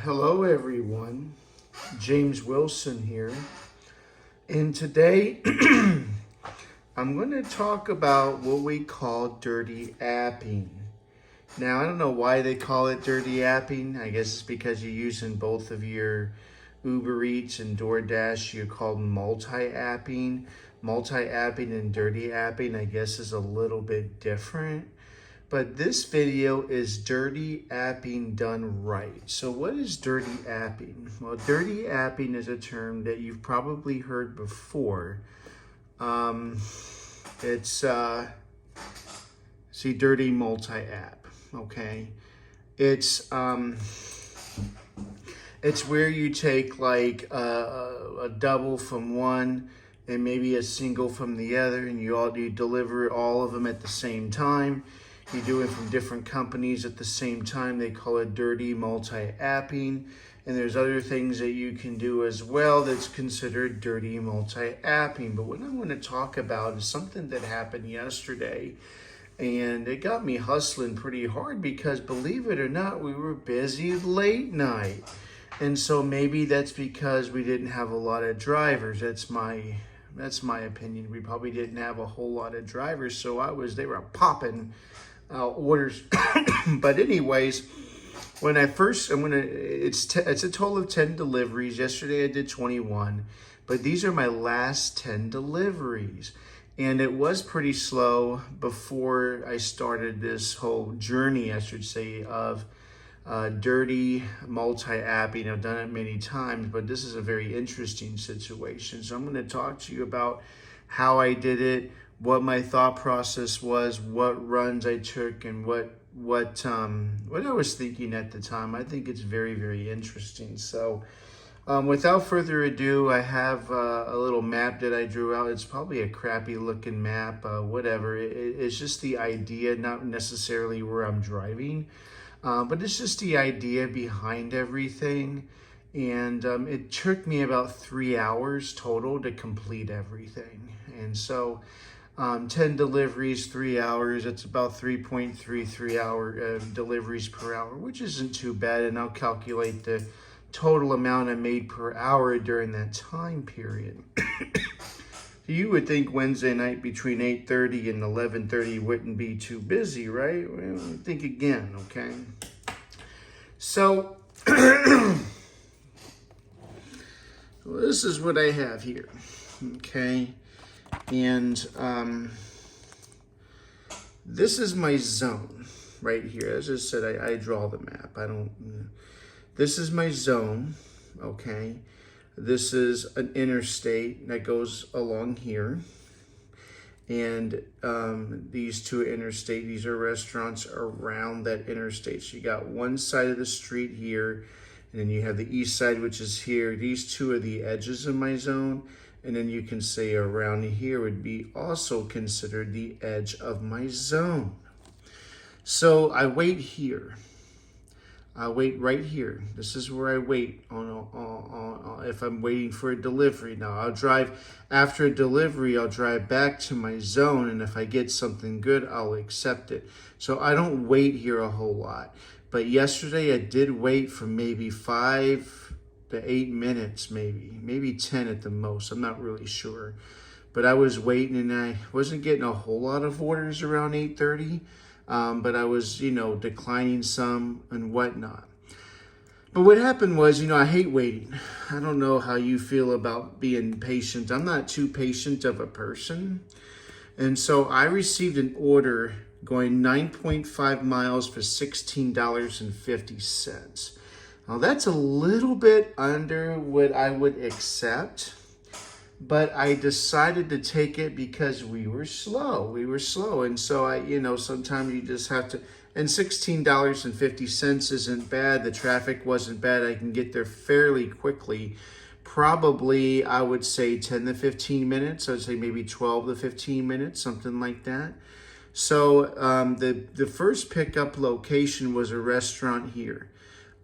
Hello everyone, James Wilson here, and today I'm going to talk about what we call dirty apping. Now, I don't know why they call it dirty apping. I guess it's because you're using both of your Uber Eats and DoorDash. You call them multi-apping. Multi-apping and dirty apping, I guess, is a little bit different. But this video is dirty apping done right. So what is dirty apping? Well, dirty apping is a term that you've probably heard before. It's dirty multi-app, okay? It's where you take like a double from one and maybe a single from the other, and you deliver all of them at the same time. You do it from different companies at the same time. They call it dirty multi-apping. And there's other things that you can do as well that's considered dirty multi-apping. But what I want to talk about is something that happened yesterday. And it got me hustling pretty hard because, believe it or not, we were busy late night. And so maybe that's because we didn't have a lot of drivers. That's my opinion. We probably didn't have a whole lot of drivers. So they were popping orders. But anyways, it's a total of 10 deliveries. Yesterday I did 21, but these are my last 10 deliveries. And it was pretty slow before I started this whole journey, I should say, of dirty multi-apping. I've done it many times, but this is a very interesting situation. So I'm going to talk to you about how I did it, what my thought process was, what runs I took, and what I was thinking at the time. I think it's very, very interesting. So without further ado, I have a little map that I drew out. It's probably a crappy looking map, whatever. It's just the idea, not necessarily where I'm driving, but it's just the idea behind everything. And it took me about 3 hours total to complete everything. And so 10 deliveries, 3 hours, it's about 3.33 hour deliveries per hour, which isn't too bad. And I'll calculate the total amount I made per hour during that time period. You would think Wednesday night between 8:30 and 11:30 wouldn't be too busy, right? Well, think again, okay? So this is what I have here, okay? And this is my zone right here. As I said, I draw the map. This is my zone, okay? This is an interstate that goes along here. And these two interstates, these are restaurants around that interstate. So you got one side of the street here, and then you have the east side, which is here. These two are the edges of my zone. And then you can say around here would be also considered the edge of my zone. So I wait here. I wait right here. This is where I wait if I'm waiting for a delivery. Now after a delivery, I'll drive back to my zone, and if I get something good, I'll accept it. So I don't wait here a whole lot. But yesterday I did wait for maybe 5 to 8 minutes, maybe 10 at the most. I'm not really sure. But I was waiting, and I wasn't getting a whole lot of orders around 8:30. But I was, declining some and whatnot. But what happened was, I hate waiting. I don't know how you feel about being patient. I'm not too patient of a person. And so I received an order going 9.5 miles for $16.50. Now that's a little bit under what I would accept, but I decided to take it because we were slow. And so sometimes you just have to, and $16.50 isn't bad. The traffic wasn't bad. I can get there fairly quickly. Probably, I would say 10 to 15 minutes. I'd say maybe 12 to 15 minutes, something like that. So the first pickup location was a restaurant here.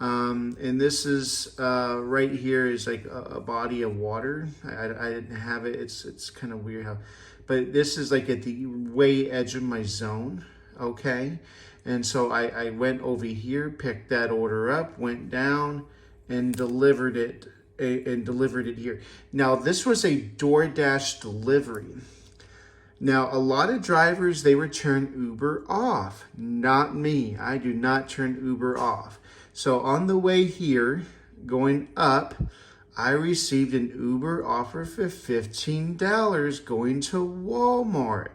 And this is right here is like a body of water. I didn't have it. It's kind of weird how, but this is like at the way edge of my zone. Okay. And so I went over here, picked that order up, went down, and delivered it here. Now, this was a DoorDash delivery. Now, a lot of drivers, they would turn Uber off. Not me. I do not turn Uber off. So on the way here, going up, I received an Uber offer for $15 going to Walmart.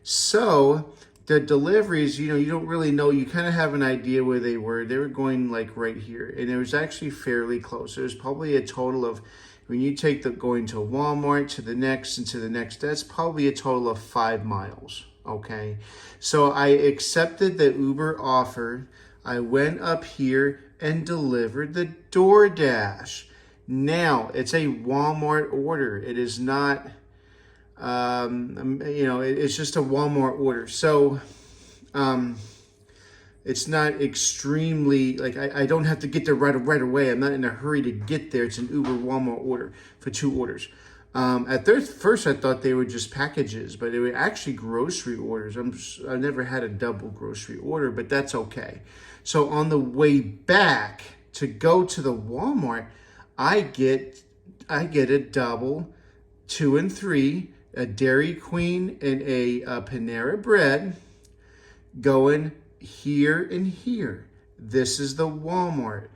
So the deliveries, you don't really know. You kind of have an idea where they were. They were going like right here. And it was actually fairly close. It was probably a total of, when you take the going to Walmart to the next and to the next, that's probably a total of 5 miles. Okay. So I accepted the Uber offer. I went up here and delivered the DoorDash. Now, it's a Walmart order. It is not, it's just a Walmart order. So, it's not extremely, like, I don't have to get there right away. I'm not in a hurry to get there. It's an Uber Walmart order for 2 orders. At first, I thought they were just packages, but they were actually grocery orders. I've never had a double grocery order, but that's okay. So on the way back to go to the Walmart, I get a double, 2 and 3, a Dairy Queen and a Panera Bread going here and here. This is the Walmart.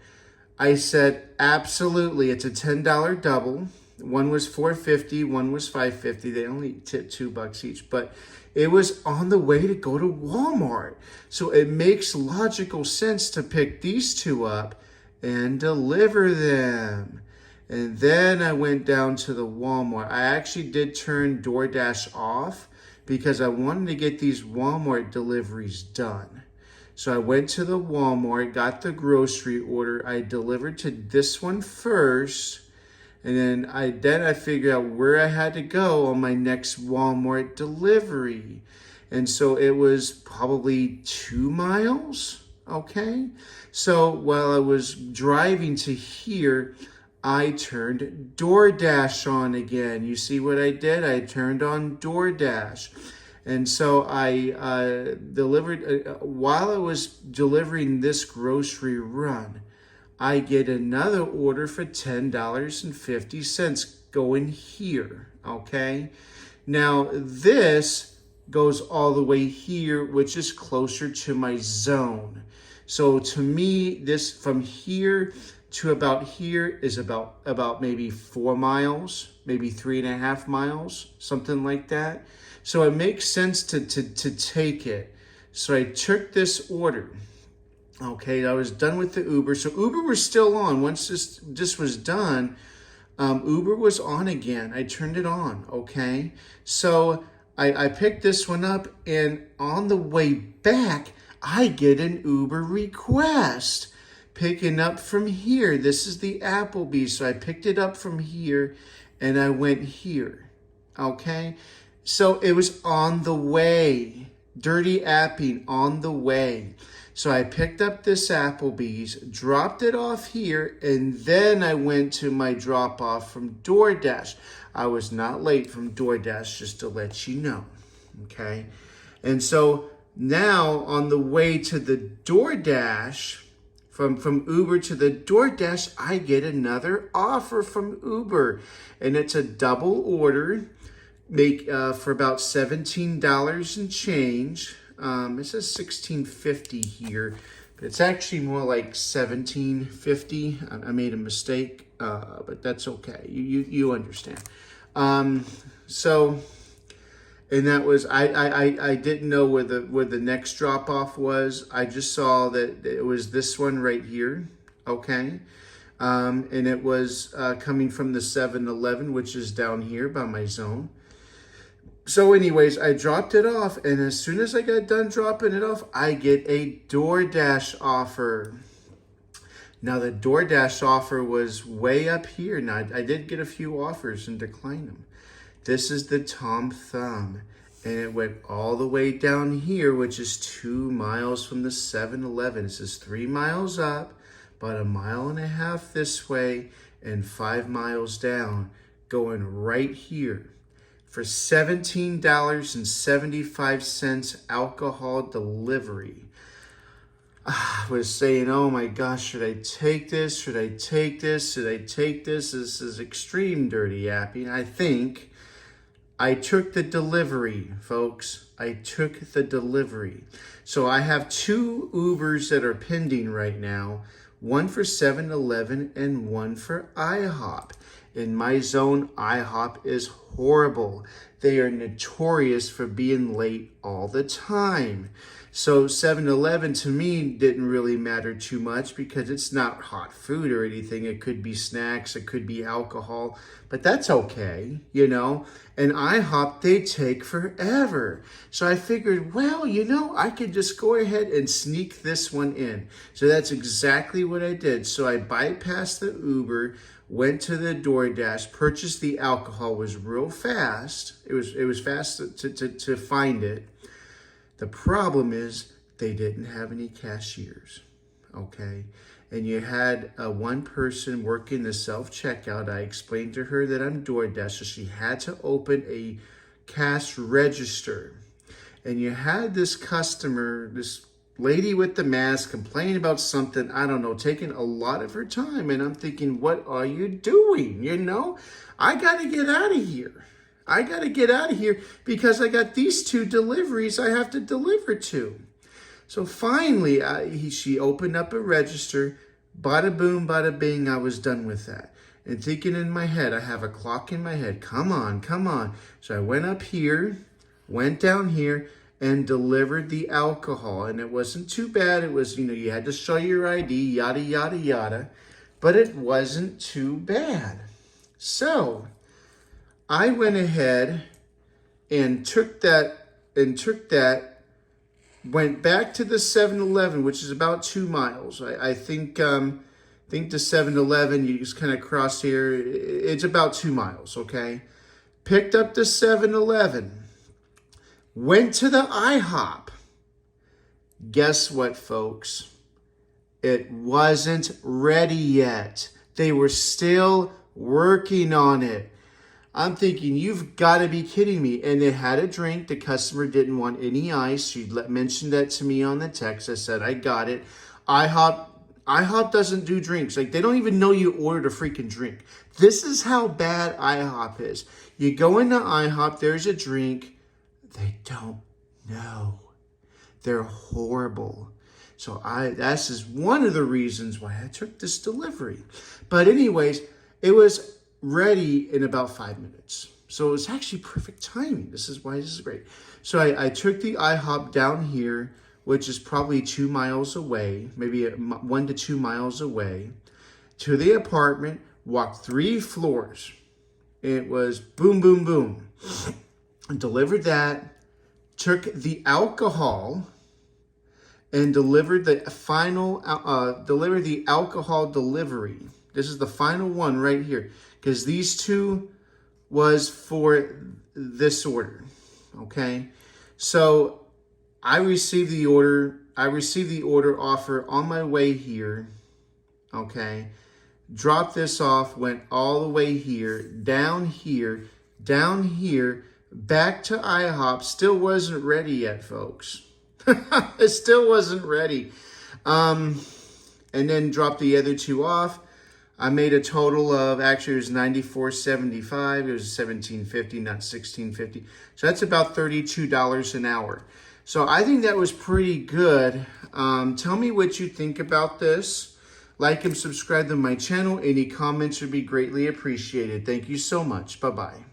I said, absolutely, it's a $10 double. One was $4.50, one was $5.50. They only tipped $2 each, but it was on the way to go to Walmart. So it makes logical sense to pick these 2 up and deliver them. And then I went down to the Walmart. I actually did turn DoorDash off because I wanted to get these Walmart deliveries done. So I went to the Walmart, got the grocery order. I delivered to this one first. And then I figured out where I had to go on my next Walmart delivery. And so it was probably 2 miles, okay? So while I was driving to here, I turned DoorDash on again. You see what I did? I turned on DoorDash. And so I delivered, while I was delivering this grocery run, I get another order for $10.50 going here, okay? Now, this goes all the way here, which is closer to my zone. So to me, this from here to about here is about maybe 4 miles, maybe 3.5 miles, something like that. So it makes sense to take it. So I took this order. Okay, I was done with the Uber. So Uber was still on. Once this was done, Uber was on again. I turned it on, okay? So I picked this one up, and on the way back, I get an Uber request. Picking up from here. This is the Applebee's. So I picked it up from here, and I went here, okay? So it was on the way. Dirty apping on the way. So I picked up this Applebee's, dropped it off here, and then I went to my drop off from DoorDash. I was not late from DoorDash, just to let you know, okay? And so now on the way to the DoorDash, from Uber to the DoorDash, I get another offer from Uber, and it's a double order, for about $17 and change. It says $16.50 here, but it's actually more like $17.50. I made a mistake, but that's okay. You understand. So, and that was I didn't know where the next drop off was. I just saw that it was this one right here. Okay. And it was coming from the 7-Eleven, which is down here by my zone. So anyways, I dropped it off, and as soon as I got done dropping it off, I get a DoorDash offer. Now, the DoorDash offer was way up here. Now, I did get a few offers and declined them. This is the Tom Thumb, and it went all the way down here, which is 2 miles from the 7-Eleven. This is 3 miles up, about 1.5 miles this way, and 5 miles down, going right here. For $17.75 alcohol delivery. was saying, oh my gosh, should I take this? Should I take this? Should I take this? This is extreme dirty yapping. I think I took the delivery, folks. I took the delivery. So I have 2 Ubers that are pending right now, one for 7-Eleven and one for IHOP. In my zone, IHOP is horrible. They are notorious for being late all the time. So 7-Eleven to me didn't really matter too much because it's not hot food or anything. It could be snacks, it could be alcohol, but that's okay, you know. And IHOP, they take forever. So I figured, well, you know, I could just go ahead and sneak this one in. So that's exactly what I did. So I bypassed the Uber, went to the DoorDash, purchased the alcohol, was real fast. It was fast to find it. The problem is they didn't have any cashiers, okay? And you had one person working the self-checkout. I explained to her that I'm DoorDash, so she had to open a cash register. And you had this customer, this lady with the mask, complaining about something, I don't know, taking a lot of her time. And I'm thinking, what are you doing? You know, I got to get out of here. I got to get out of here because I got these 2 deliveries I have to deliver to. So finally, she opened up a register. Bada boom, bada bing, I was done with that. And thinking in my head, I have a clock in my head. Come on, come on. So I went up here, went down here, and delivered the alcohol. And it wasn't too bad. It was, you know, you had to show your ID, yada, yada, yada. But it wasn't too bad. So I went ahead and took that, went back to the 7-Eleven, which is about 2 miles. I think the 7-Eleven, you just kind of cross here. It's about 2 miles, okay? Picked up the 7-Eleven, went to the IHOP. Guess what, folks? It wasn't ready yet. They were still working on it. I'm thinking, you've got to be kidding me. And they had a drink. The customer didn't want any ice. She mentioned that to me on the text. I said, I got it. IHOP doesn't do drinks. Like, they don't even know you ordered a freaking drink. This is how bad IHOP is. You go into IHOP, there's a drink. They don't know. They're horrible. So that's just one of the reasons why I took this delivery. But anyways, it was ready in about 5 minutes. So it was actually perfect timing. This is why this is great. So I took the IHOP down here, which is probably 2 miles away, maybe 1 to 2 miles away, to the apartment, walked 3 floors. It was boom, boom, boom. Delivered that, took the alcohol, and delivered the alcohol delivery. This is the final one right here, because these 2 was for this order, okay? So I received the order. I received the order offer on my way here, okay? Dropped this off, went all the way here, down here, back to IHOP. Still wasn't ready yet, folks. It still wasn't ready. And then dropped the other 2 off. I made a total of, actually it was $94.75. It was $17.50, not $16.50. So that's about $32 an hour. So I think that was pretty good. Tell me what you think about this. Like and subscribe to my channel. Any comments would be greatly appreciated. Thank you so much. Bye-bye.